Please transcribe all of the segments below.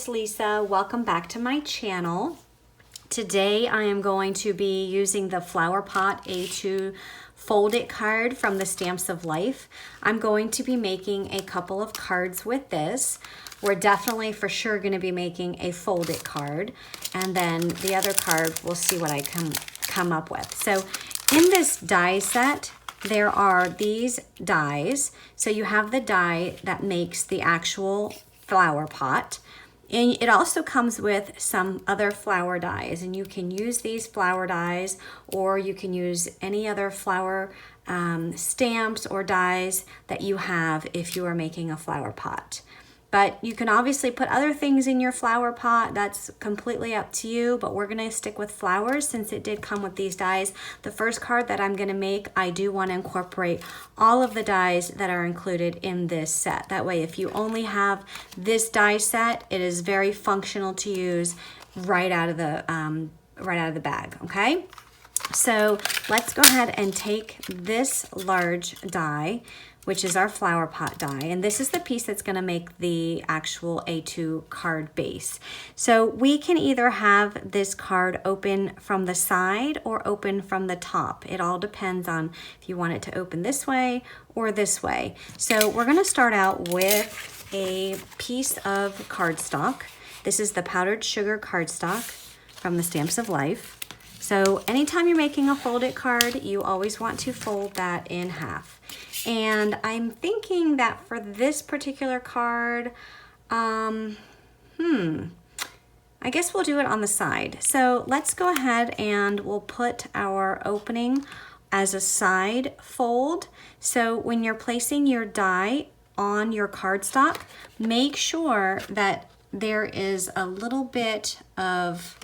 it's Lisa. Welcome back to my channel. Today I am going to be using the Flowerpot A2 Fold It card from the Stamps of Life. I'm going to be making a couple of cards with this. We're definitely for sure going to be making a Fold It card, and then the other card we'll see what I can come up with. So in this die set, there are these dies. So you have the die that makes the actual flower pot. And it also comes with some other flower dies, and you can use these flower dies, or you can use any other flower stamps or dies that you have if you are making a flower pot. But you can obviously put other things in your flower pot. That's completely up to you, but we're gonna stick with flowers since it did come with these dies. The first card that I'm gonna make, I do wanna incorporate all of the dies that are included in this set. That way, if you only have this die set, it is very functional to use right out of the bag, okay? So let's go ahead and take this large die, which is our flower pot die. And this is the piece that's gonna make the actual A2 card base. So we can either have this card open from the side or open from the top. It all depends on if you want it to open this way or this way. So we're gonna start out with a piece of cardstock. This is the powdered sugar cardstock from the Stamps of Life. So anytime you're making a folded card, you always want to fold that in half. And I'm thinking that for this particular card, I guess we'll do it on the side. So let's go ahead and we'll put our opening as a side fold. So when you're placing your die on your cardstock, make sure that there is a little bit of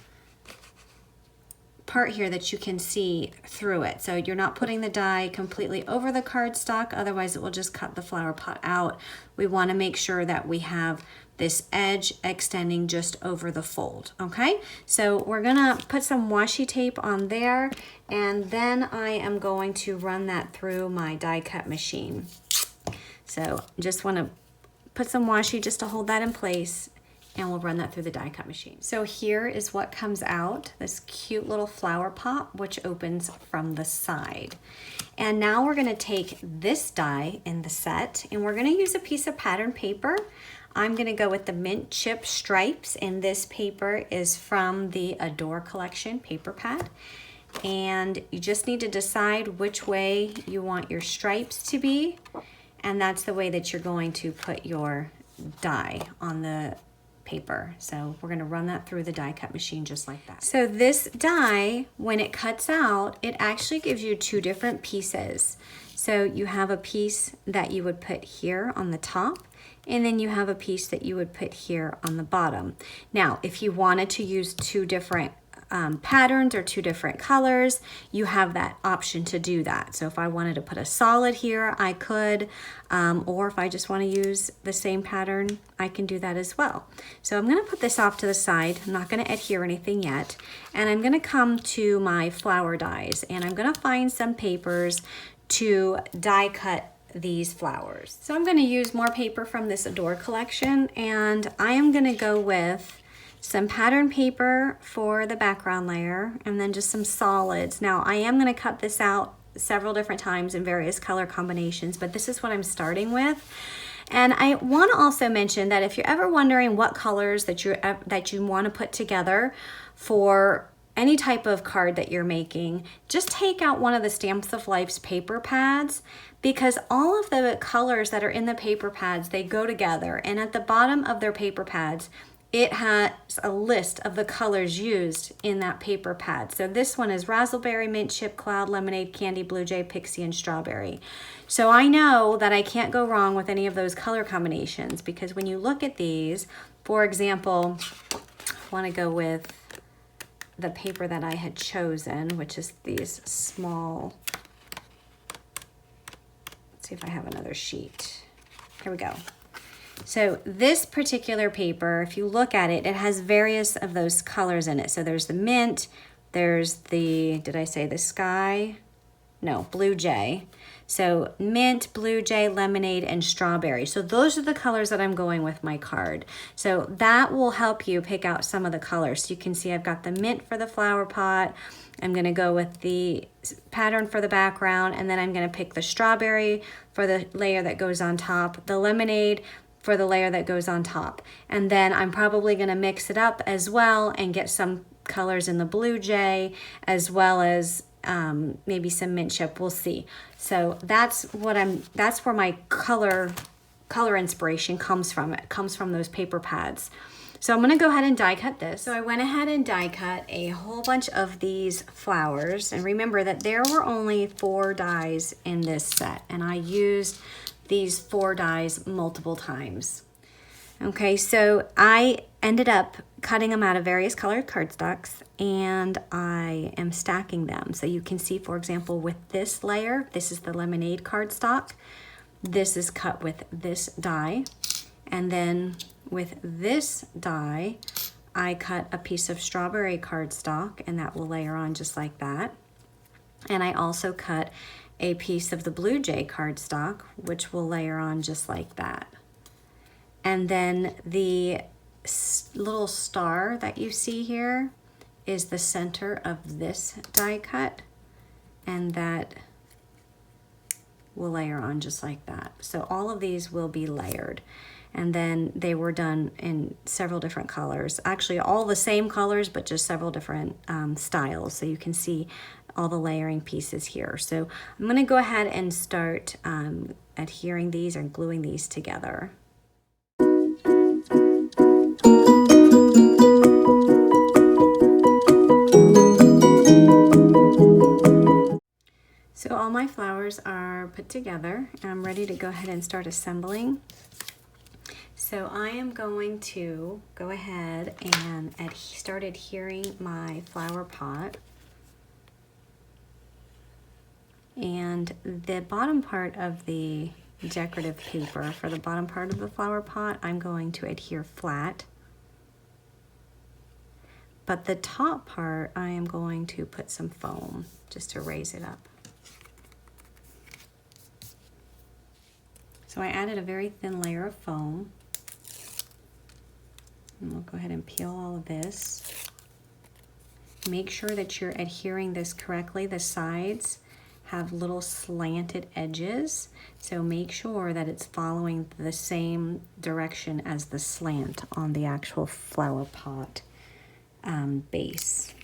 part here that you can see through it. So you're not putting the die completely over the cardstock, otherwise it will just cut the flower pot out. We want to make sure that we have this edge extending just over the fold, okay? So we're gonna put some washi tape on there, and then I am going to run that through my die cut machine. So just want to put some washi just to hold that in place, and we'll run that through the die cut machine. So here is what comes out, this cute little flower pot, which opens from the side. And now we're gonna take this die in the set, and we're gonna use a piece of pattern paper. I'm gonna go with the mint chip stripes, and this paper is from the Adore collection paper pad. And you just need to decide which way you want your stripes to be, and that's the way that you're going to put your die on the paper. So we're gonna run that through the die cut machine just like that. So this die, when it cuts out, it actually gives you two different pieces. So you have a piece that you would put here on the top, and then you have a piece that you would put here on the bottom. Now, if you wanted to use two different patterns or two different colors, you have that option to do that. So if I wanted to put a solid here, I could, or if I just want to use the same pattern, I can do that as well. So I'm going to put this off to the side. I'm not going to adhere anything yet. And I'm going to come to my flower dies, and I'm going to find some papers to die cut these flowers. So I'm going to use more paper from this Adore collection, and I am going to go with some pattern paper for the background layer, and then just some solids. Now I am going to cut this out several different times in various color combinations, but this is what I'm starting with. And I want to also mention that if you're ever wondering what colors that you want to put together for any type of card that you're making, just take out one of the Stamps of Life's paper pads, because all of the colors that are in the paper pads, they go together, and at the bottom of their paper pads, it has a list of the colors used in that paper pad. So this one is Razzleberry, Mint Chip, Cloud, Lemonade, Candy, Blue Jay, Pixie, and Strawberry. So I know that I can't go wrong with any of those color combinations, because when you look at these, for example, I want to go with the paper that I had chosen, which is these small, let's see if I have another sheet. Here we go. So this particular paper, if you look at it, it has various of those colors in it. So there's the mint, there's the, did I say the sky? blue jay. So mint, blue jay, lemonade, and strawberry. So those are the colors that I'm going with my card. So that will help you pick out some of the colors. So you can see I've got the mint for the flower pot. I'm gonna go with the pattern for the background, and then I'm gonna pick the strawberry for the layer that goes on top, the lemonade for the layer that goes on top. And then I'm probably gonna mix it up as well and get some colors in the blue jay, as well as maybe some mint chip, we'll see. So that's where my color inspiration comes from. It comes from those paper pads. So I'm gonna go ahead and die cut this. So I went ahead and die cut a whole bunch of these flowers. And remember that there were only 4 dies in this set, and I used these 4 dies multiple times. Okay, so I ended up cutting them out of various colored cardstocks, and I am stacking them. So you can see, for example, with this layer, this is the lemonade cardstock. This is cut with this die. And then with this die, I cut a piece of strawberry cardstock, and that will layer on just like that. And I also cut a piece of the blue jay cardstock, which will layer on just like that. And then the little star that you see here is the center of this die cut, and that will layer on just like that. So all of these will be layered. And then they were done in several different colors. Actually, all the same colors, but just several different styles. So you can see all the layering pieces here. So I'm gonna go ahead and start adhering these or gluing these together. So all my flowers are put together, and I'm ready to go ahead and start assembling. So I am going to go ahead and start adhering my flower pot. And the bottom part of the decorative paper, for the bottom part of the flower pot, I'm going to adhere flat. But the top part, I am going to put some foam just to raise it up. So I added a very thin layer of foam. And we'll go ahead and peel all of this. Make sure that you're adhering this correctly. The sides have little slanted edges, so make sure that it's following the same direction as the slant on the actual flower pot base.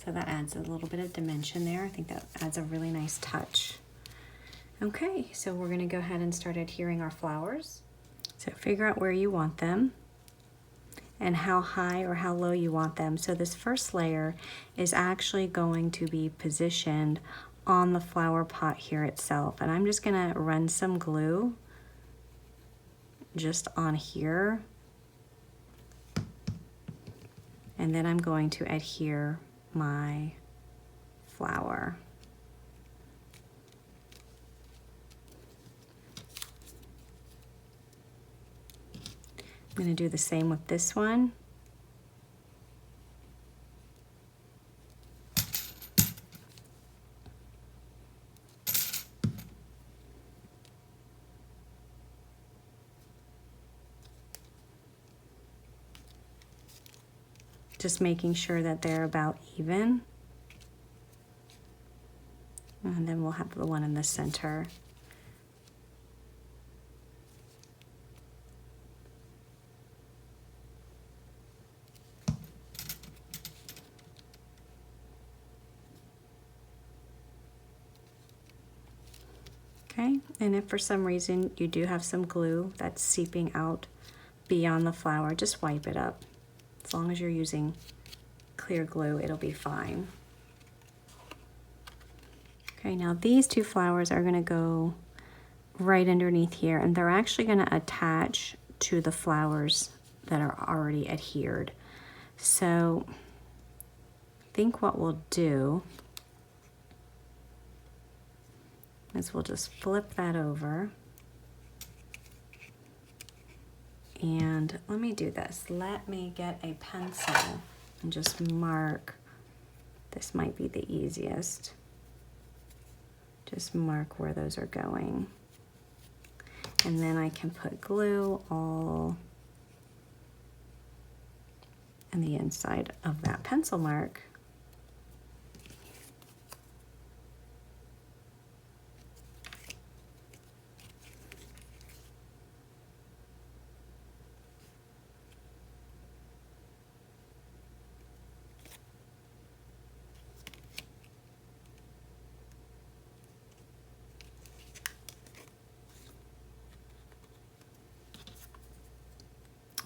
So that adds a little bit of dimension there. I think that adds a really nice touch. Okay, so we're gonna go ahead and start adhering our flowers. So figure out where you want them and how high or how low you want them. So this first layer is actually going to be positioned on the flower pot here itself. And I'm just gonna run some glue just on here. And then I'm going to adhere my flower. I'm going to do the same with this one. Just making sure that they're about even. And then we'll have the one in the center. Okay, and if for some reason you do have some glue that's seeping out beyond the flower, just wipe it up. As long as you're using clear glue, it'll be fine. Okay, now these 2 flowers are gonna go right underneath here, and they're actually gonna attach to the flowers that are already adhered. So I think what we'll do is we'll just flip that over. And let me do this. Let me get a pencil and just mark. This might be the easiest. Just mark where those are going. And then I can put glue all on the inside of that pencil mark.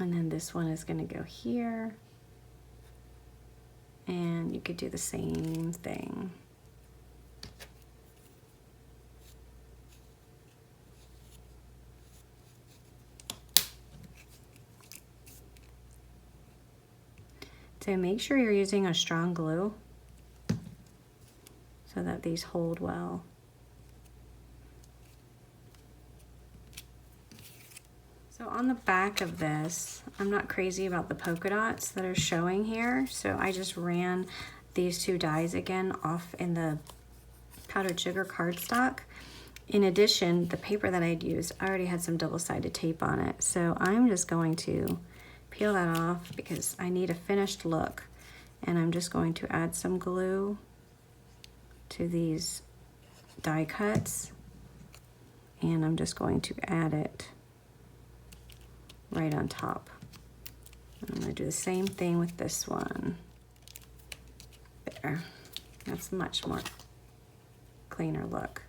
And then this one is going to go here. And you could do the same thing. So make sure you're using a strong glue so that these hold well. So on the back of this, I'm not crazy about the polka dots that are showing here, so I just ran these two dies again off in the powdered sugar cardstock. In addition, the paper that I'd used, I already had some double-sided tape on it, so I'm just going to peel that off because I need a finished look, and I'm just going to add some glue to these die cuts, and I'm just going to add it right on top. And I'm going to do the same thing with this one. There. That's a much more cleaner look.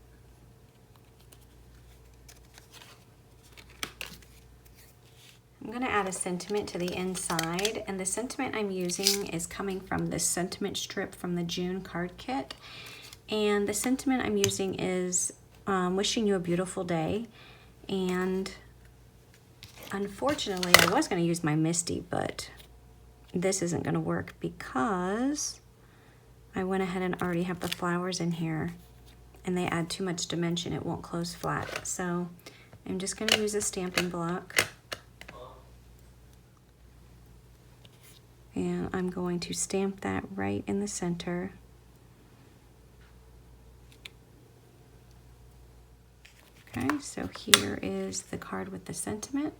I'm going to add a sentiment to the inside, and the sentiment I'm using is coming from this sentiment strip from the June card kit. And the sentiment I'm using is wishing you a beautiful day. And unfortunately, I was going to use my Misty, but this isn't going to work because I went ahead and already have the flowers in here, and they add too much dimension. It won't close flat. So I'm just going to use a stamping block. And I'm going to stamp that right in the center. Okay, so here is the card with the sentiment.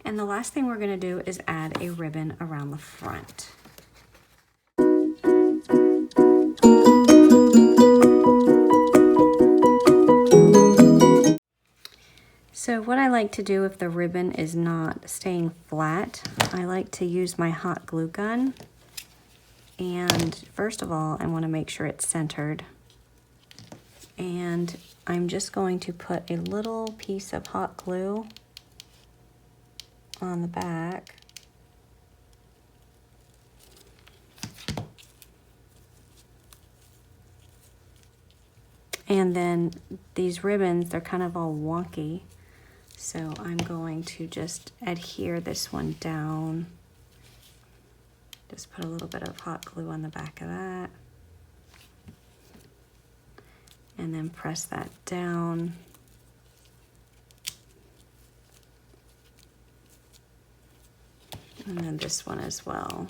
And the last thing we're going to do is add a ribbon around the front. So what I like to do if the ribbon is not staying flat, I like to use my hot glue gun. And first of all, I want to make sure it's centered. And I'm just going to put a little piece of hot glue on the back. And then these ribbons, they're kind of all wonky. So I'm going to just adhere this one down. Just put a little bit of hot glue on the back of that. And then press that down. And then this one as well.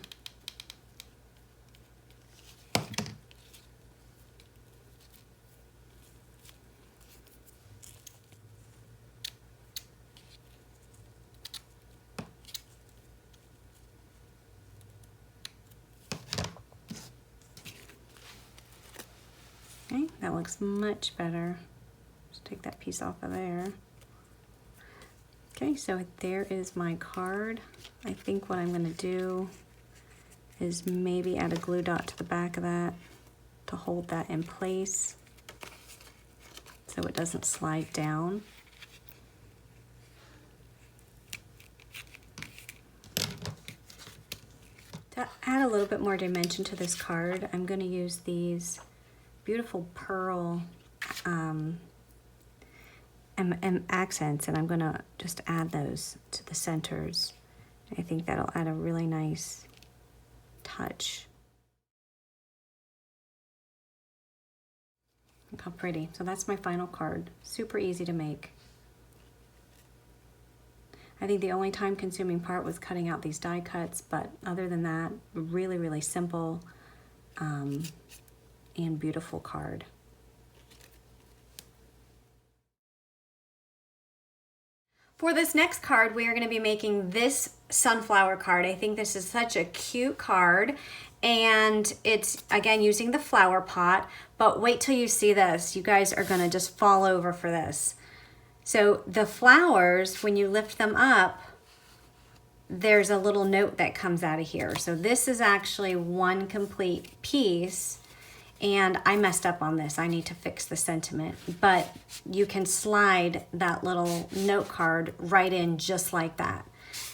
Okay, that looks much better. Just take that piece off of there. Okay, so there is my card. I think what I'm going to do is maybe add a glue dot to the back of that to hold that in place so it doesn't slide down. To add a little bit more dimension to this card, I'm going to use these beautiful pearl accents, and I'm going to just add those to the centers. I think that'll add a really nice touch. Look how pretty. So that's my final card. Super easy to make. I think the only time consuming part was cutting out these die cuts, but other than that, really, really simple and beautiful card. For this next card, we are going to be making this sunflower card. I think this is such a cute card, and it's, again, using the Flowerpot, but wait till you see this. You guys are going to just fall over for this. So the flowers, when you lift them up, there's a little note that comes out of here. So this is actually one complete piece, and I messed up on this. I need to fix the sentiment, but you can slide that little note card right in just like that.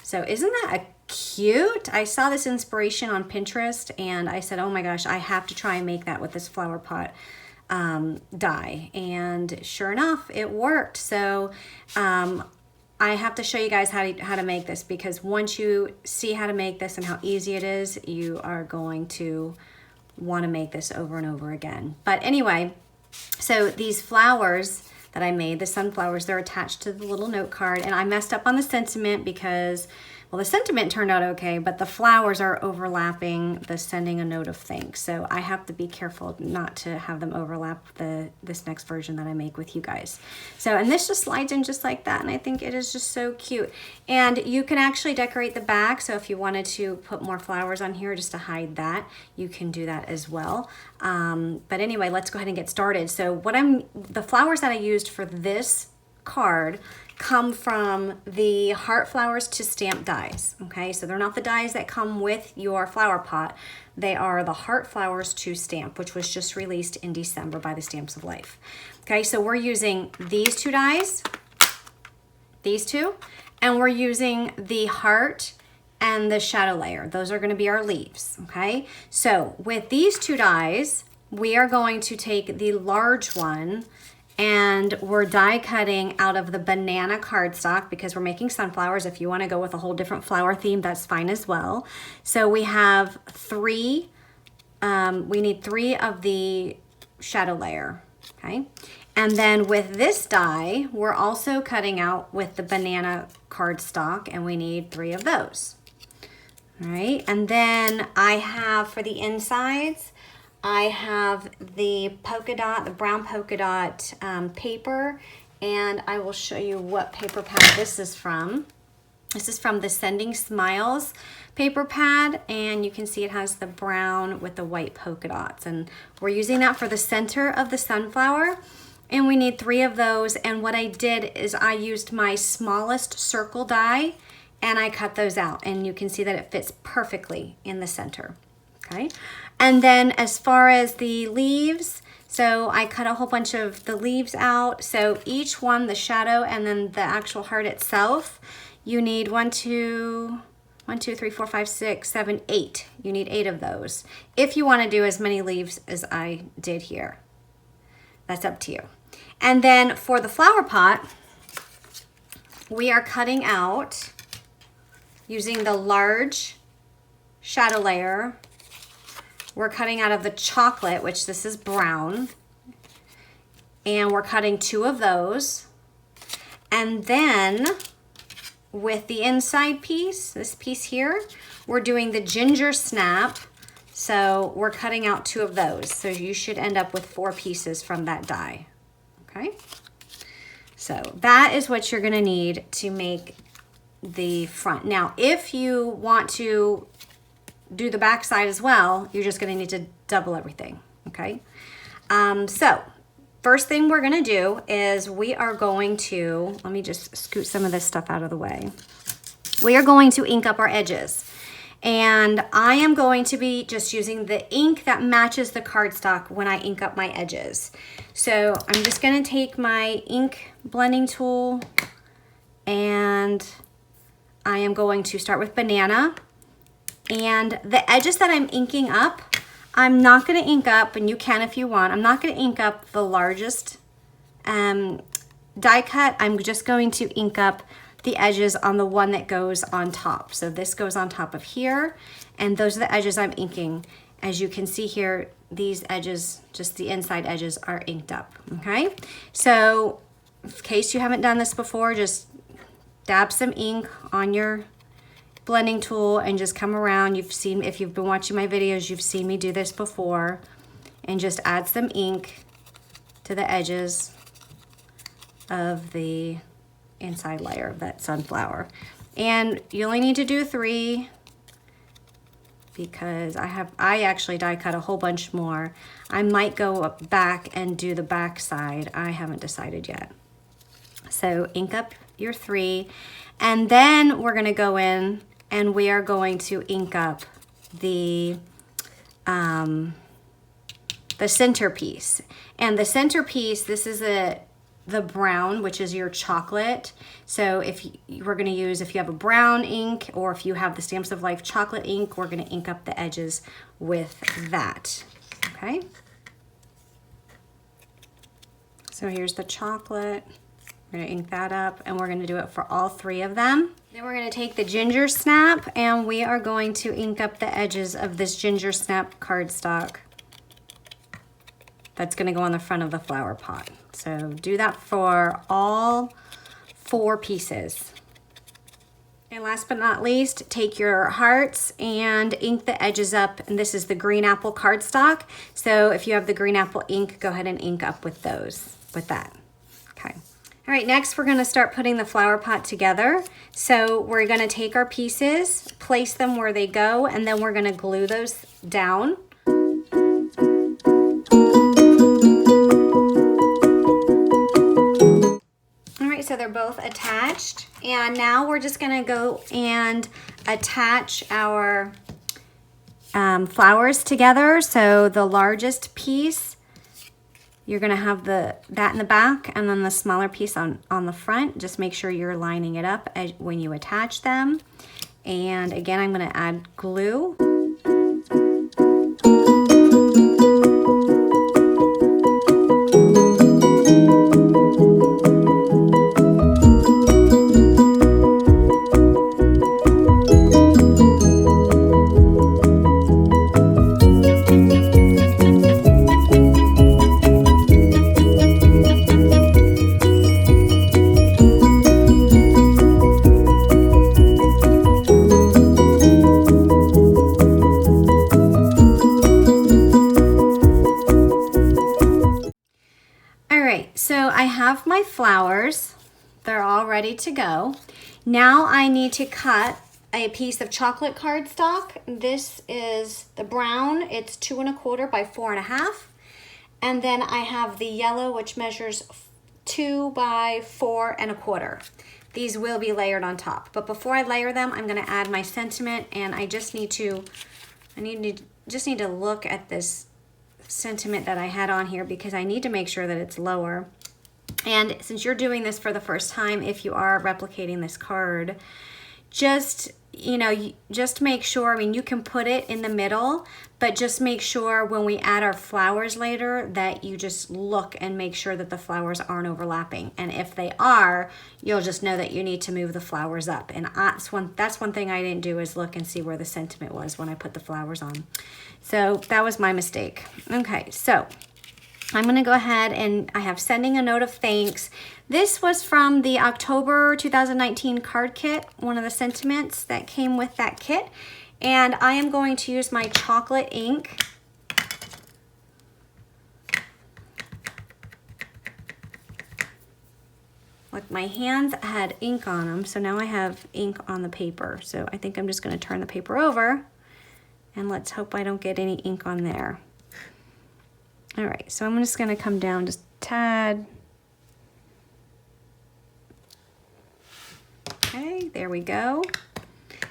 So isn't that cute? I saw this inspiration on Pinterest and I said, oh my gosh, I have to try and make that with this Flowerpot die. And sure enough, it worked. So I have to show you guys how to make this, because once you see how to make this and how easy it is, you are going to want to make this over and over again. But anyway, so these flowers that I made, the sunflowers, they're attached to the little note card, and I messed up on the sentiment because, well, the sentiment turned out okay, but the flowers are overlapping the sending a note of thanks. So I have to be careful not to have them overlap this next version that I make with you guys. So, and this just slides in just like that, and I think it is just so cute. And you can actually decorate the back, so if you wanted to put more flowers on here just to hide that, you can do that as well. But anyway, let's go ahead and get started. So the flowers that I used for this card come from the Heart Flowers to Stamp dies, okay? So they're not the dies that come with your Flowerpot. They are the Heart Flowers to Stamp, which was just released in December by the Stamps of Life. Okay, so we're using these two dies, these two, and we're using the heart and the shadow layer. Those are gonna be our leaves, okay? So with these two dies, we are going to take the large one, and we're die cutting out of the banana cardstock because we're making sunflowers. If you want to go with a whole different flower theme, that's fine as well. So we have we need 3 of the shadow layer, okay? And then with this die, we're also cutting out with the banana cardstock, and we need 3 of those. All right, and then I have for the insides, I have the polka dot, the brown polka dot paper, and I will show you what paper pad this is from. This is from the Sending Smiles paper pad, and you can see it has the brown with the white polka dots, and we're using that for the center of the sunflower, and we need 3 of those. And what I did is I used my smallest circle die, and I cut those out, and you can see that it fits perfectly in the center, okay? And then as far as the leaves, so I cut a whole bunch of the leaves out. So each one, the shadow and then the actual heart itself, you need 1, 2, 3, 4, 5, 6, 7, 8. You need 8 of those. If you want to do as many leaves as I did here, that's up to you. And then for the Flowerpot, we are cutting out using the large shadow layer. We're cutting out of the chocolate, which this is brown, and we're cutting 2 of those. And then with the inside piece, this piece here, we're doing the ginger snap. So we're cutting out 2 of those. So you should end up with 4 pieces from that die, okay? So that is what you're gonna need to make the front. Now, if you want to do the back side as well, you're just gonna need to double everything, okay? So first thing we're gonna do is we are going to, let me just scoot some of this stuff out of the way. We are going to ink up our edges. And I am going to be just using the ink that matches the cardstock when I ink up my edges. So I'm just gonna take my ink blending tool, and I am going to start with banana. And the edges that I'm inking up, I'm not gonna ink up, and you can if you want, I'm not gonna ink up the largest die cut. I'm just going to ink up the edges on the one that goes on top. So this goes on top of here, and those are the edges I'm inking. As you can see here, these edges, just the inside edges, are inked up, okay? So in case you haven't done this before, just dab some ink on your blending tool and just come around. You've seen, if you've been watching my videos, you've seen me do this before. And just add some ink to the edges of the inside layer of that sunflower. And you only need to do 3 because I actually die cut a whole bunch more. I might go back and do the back side. I haven't decided yet. So ink up your 3, and then we're gonna go in and we are going to ink up the centerpiece. And the centerpiece, this is the brown, which is your chocolate. So if we're gonna use, if you have a brown ink or if you have the Stamps of Life chocolate ink, we're gonna ink up the edges with that, okay? So here's the chocolate. We're gonna ink that up and we're gonna do it for all 3 of them. Then we're gonna take the ginger snap and we are going to ink up the edges of this ginger snap cardstock. That's gonna go on the front of the flower pot. So do that for all 4 pieces. And last but not least, take your hearts and ink the edges up. And this is the green apple cardstock. So if you have the green apple ink, go ahead and ink up with those, with that, okay. All right, next we're gonna start putting the flower pot together. So we're gonna take our pieces, place them where they go, and then we're gonna glue those down. So they're both attached, and now we're just gonna go and attach our flowers together. So the largest piece, you're gonna have that in the back, and then the smaller piece on the front. Just make sure you're lining it up when you attach them. And again, I'm gonna add glue. So I have my flowers, they're all ready to go. Now I need to cut a piece of chocolate cardstock. This is the brown, it's 2 1/4 by 4 1/2. And then I have the yellow, which measures 2 by 4 1/4. These will be layered on top, but before I layer them, I'm gonna add my sentiment, and I just need to look at this sentiment that I had on here because I need to make sure that it's lower. And since you're doing this for the first time, if you are replicating this card, just make sure, I mean, you can put it in the middle, but just make sure when we add our flowers later that you just look and make sure that the flowers aren't overlapping. And if they are, you'll just know that you need to move the flowers up. And that's one thing I didn't do, is look and see where the sentiment was when I put the flowers on. So that was my mistake. Okay, so I'm gonna go ahead and I have sending a note of thanks. This was from the October 2019 card kit, one of the sentiments that came with that kit. And I am going to use my chocolate ink. Look, my hands had ink on them, so now I have ink on the paper. So I think I'm just gonna turn the paper over and let's hope I don't get any ink on there. All right, so I'm just gonna come down just a tad. Okay, there we go.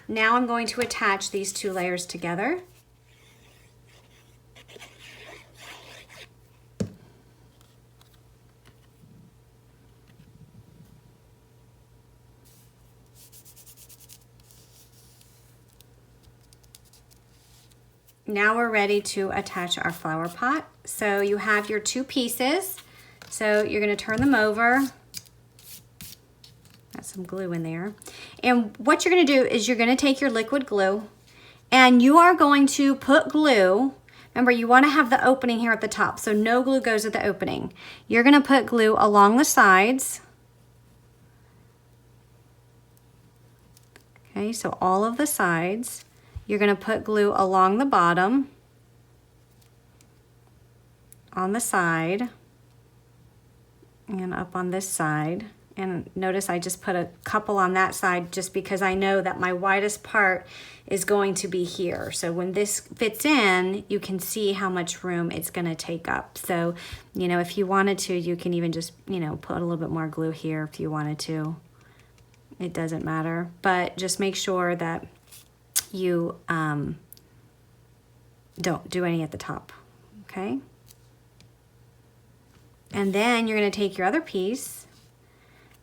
Now I'm going to attach these 2 layers together. Now we're ready to attach our flower pot. So you have your 2 pieces. So you're gonna turn them over. Got some glue in there. And what you're gonna do is you're gonna take your liquid glue and you are going to put glue. Remember, you wanna have the opening here at the top, so no glue goes at the opening. You're gonna put glue along the sides. Okay, so all of the sides, you're gonna put glue along the bottom, on the side, and up on this side. And notice I just put a couple on that side just because I know that my widest part is going to be here. So when this fits in, you can see how much room it's gonna take up. So, you know, if you wanted to, you can even just, you know, put a little bit more glue here if you wanted to. It doesn't matter, but just make sure that you don't do any at the top, okay? And then you're gonna take your other piece,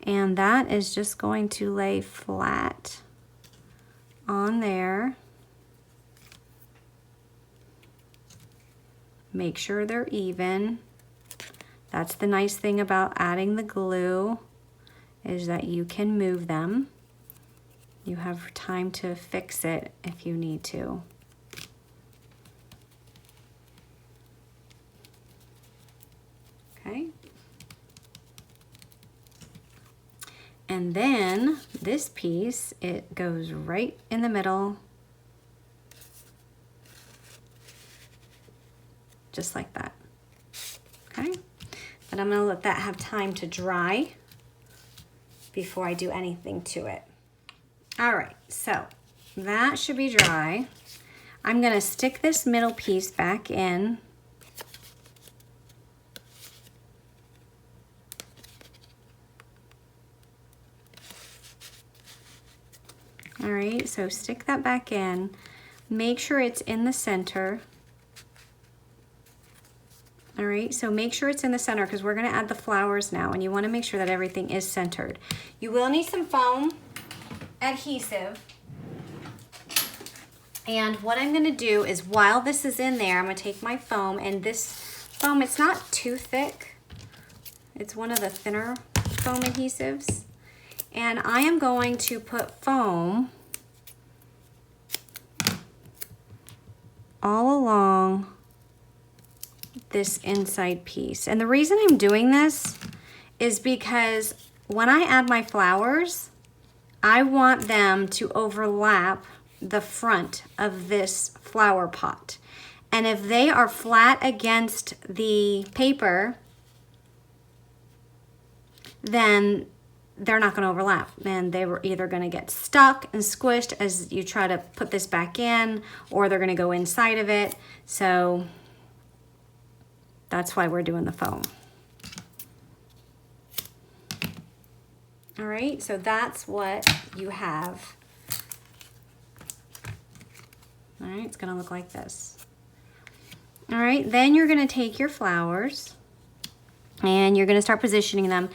and that is just going to lay flat on there. Make sure they're even. That's the nice thing about adding the glue, is that you can move them. You have time to fix it if you need to. Okay. And then this piece, it goes right in the middle, just like that, okay? But I'm gonna let that have time to dry before I do anything to it. All right, so that should be dry. I'm gonna stick this middle piece back in. All right, so stick that back in. Make sure it's in the center. All right, so make sure it's in the center because we're gonna add the flowers now, and you wanna make sure that everything is centered. You will need some foam adhesive. And what I'm gonna do is, while this is in there, I'm gonna take my foam, and this foam, it's not too thick. It's one of the thinner foam adhesives. And I am going to put foam all along this inside piece. And the reason I'm doing this is because when I add my flowers, I want them to overlap the front of this flower pot. And if they are flat against the paper, then they're not gonna overlap, and they were either gonna get stuck and squished as you try to put this back in, or they're gonna go inside of it. So that's why we're doing the foam. All right, so that's what you have. All right, it's gonna look like this. All right, then you're gonna take your flowers and you're gonna start positioning them.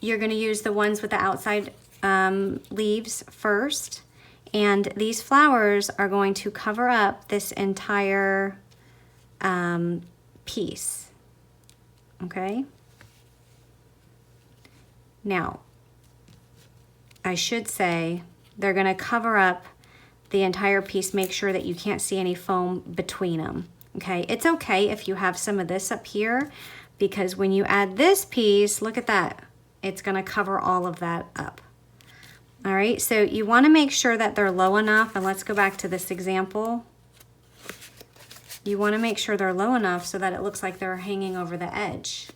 You're gonna use the ones with the outside leaves first, and these flowers are going to cover up this entire piece, okay? Now, I should say they're gonna cover up the entire piece. Make sure that you can't see any foam between them, okay? It's okay if you have some of this up here, because when you add this piece, look at that. It's gonna cover all of that up. All right, so you wanna make sure that they're low enough, and let's go back to this example. You wanna make sure they're low enough so that it looks like they're hanging over the edge.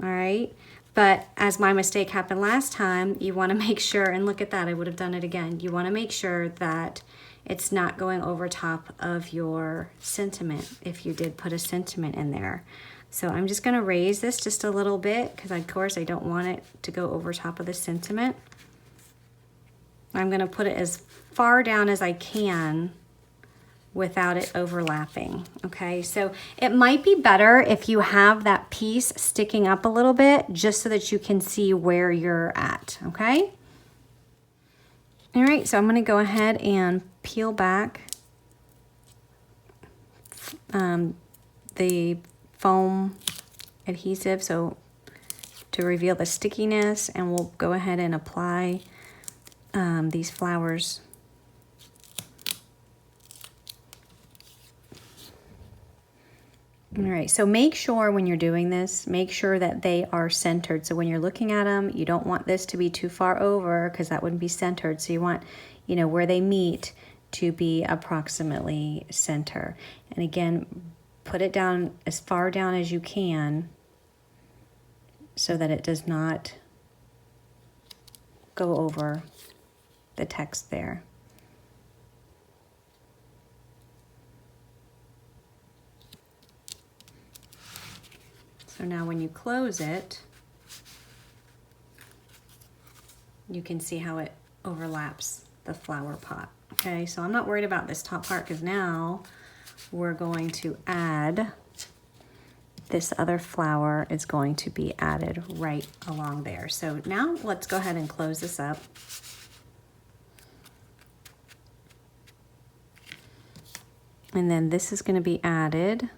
All right, but as my mistake happened last time, you wanna make sure, and look at that, I would have done it again. You wanna make sure that it's not going over top of your sentiment if you did put a sentiment in there. So I'm just gonna raise this just a little bit because of course I don't want it to go over top of the sentiment. I'm gonna put it as far down as I can without it overlapping, okay? So it might be better if you have that piece sticking up a little bit just so that you can see where you're at, okay? All right, so I'm gonna go ahead and peel back the foam adhesive so to reveal the stickiness, and we'll go ahead and apply these flowers. All right, so make sure when you're doing this, make sure that they are centered. So when you're looking at them, you don't want this to be too far over because that wouldn't be centered. So you want, you know, where they meet to be approximately center. And again, put it down as far down as you can so that it does not go over the text there. So now when you close it, you can see how it overlaps the flower pot. Okay, so I'm not worried about this top part because now we're going to add this other flower is going to be added right along there. So now let's go ahead and close this up. And then this is going to be added.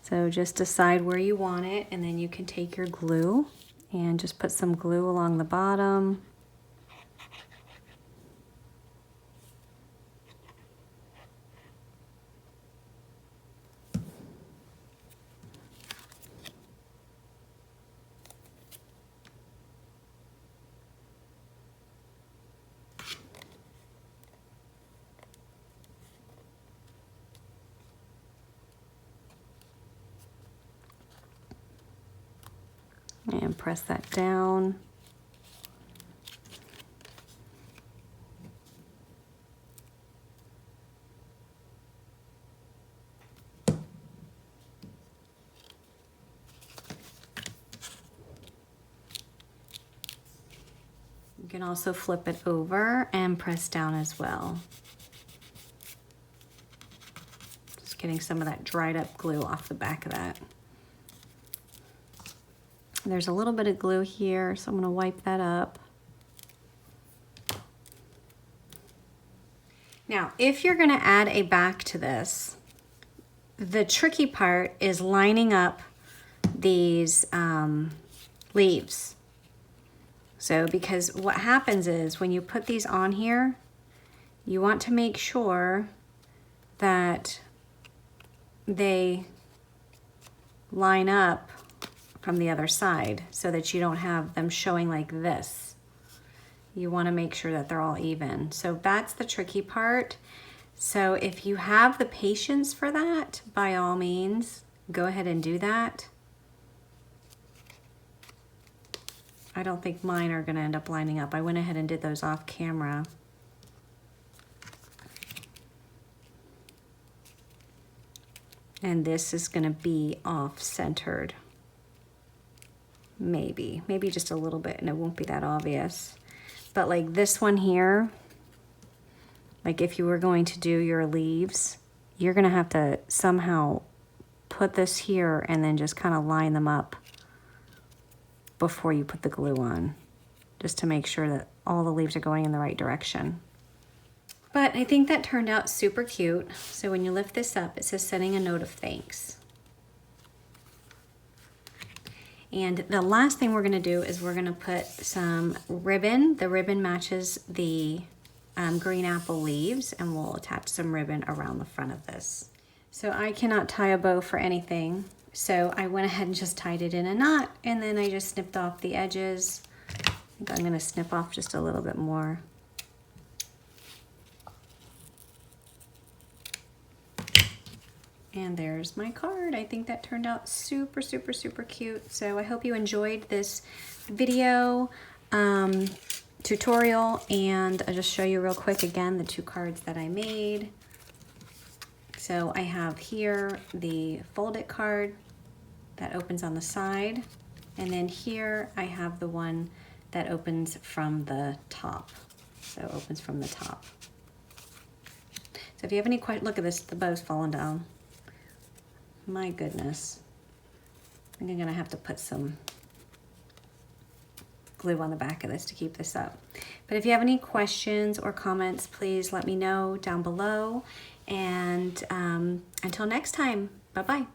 So just decide where you want it, and then you can take your glue and just put some glue along the bottom. And press that down. You can also flip it over and press down as well. Just getting some of that dried up glue off the back of that. There's a little bit of glue here, so I'm going to wipe that up. Now, if you're going to add a back to this, the tricky part is lining up these leaves. So, because what happens is when you put these on here, you want to make sure that they line up from the other side so that you don't have them showing like this. You want to make sure that they're all even. So that's the tricky part. So if you have the patience for that, by all means, go ahead and do that. I don't think mine are going to end up lining up. I went ahead and did those off camera. And this is going to be off-centered. Maybe just a little bit, and it won't be that obvious. But like this one here, like if you were going to do your leaves, you're gonna have to somehow put this here and then just kind of line them up before you put the glue on, just to make sure that all the leaves are going in the right direction. But I think that turned out super cute. So when you lift this up, it says sending a note of thanks. And the last thing we're gonna do is we're gonna put some ribbon. The ribbon matches the green apple leaves, and we'll attach some ribbon around the front of this. So I cannot tie a bow for anything. So I went ahead and just tied it in a knot, and then I just snipped off the edges. I think I'm gonna snip off just a little bit more. And there's my card. I think that turned out super, super, super cute. So I hope you enjoyed this video tutorial, and I'll just show you real quick again the two cards that I made. So I have here the fold it card that opens on the side, and then here I have the one that opens from the top. So it opens from the top. So if you have any questions, look at this, the bow's falling down. My goodness. I think I'm gonna have to put some glue on the back of this to keep this up. But if you have any questions or comments, please let me know down below. And until next time, bye-bye.